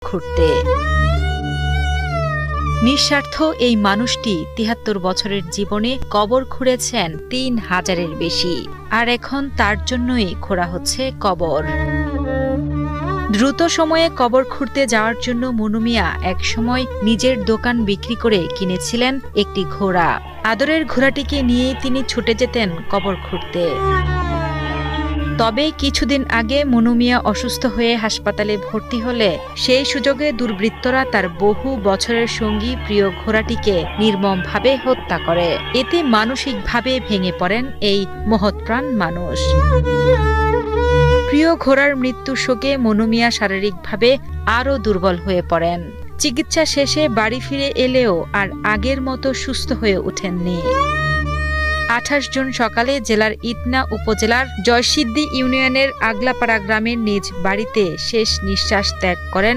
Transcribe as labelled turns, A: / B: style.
A: খুঁড়তে। নিঃস্বার্থ এই মানুষটি ৭৩ বছরের জীবনে কবর খুঁড়েছেন ৩,০০০-এর বেশি, আর এখন তার জন্যই খোঁড়া হচ্ছে কবর। দ্রুত সময়ে কবর খুঁড়তে যাওয়ার জন্য মনু মিয়া একসময় নিজের দোকান বিক্রি করে কিনেছিলেন একটি ঘোড়া। আদরের ঘোড়াটিকে নিয়েই তিনি ছুটে যেতেন কবর খুঁড়তে। তবে কিছুদিন আগে মনু মিয়া অসুস্থ হয়ে হাসপাতালে ভর্তি হলে সেই সুযোগে দুর্বৃত্তরা তার বহু বছরের সঙ্গী প্রিয় ঘোড়াটিকে নির্মমভাবে হত্যা করে। এতে মানসিকভাবে ভেঙে পড়েন এই মহৎপ্রাণ মানুষ। প্রিয় ঘোড়ার মৃত্যুর শোকে মনু মিয়া শারীরিকভাবে আরও দুর্বল হয়ে পড়েন। চিকিৎসা শেষে বাড়ি ফিরে এলেও আর আগের মতো সুস্থ হয়ে ওঠেননি। ২৮ জুন সকালে জেলার ইটনা উপজেলার জয়সিদ্ধি ইউনিয়নের আগলাপাড়া গ্রামের নিজ বাড়িতে শেষ নিঃশ্বাস ত্যাগ করেন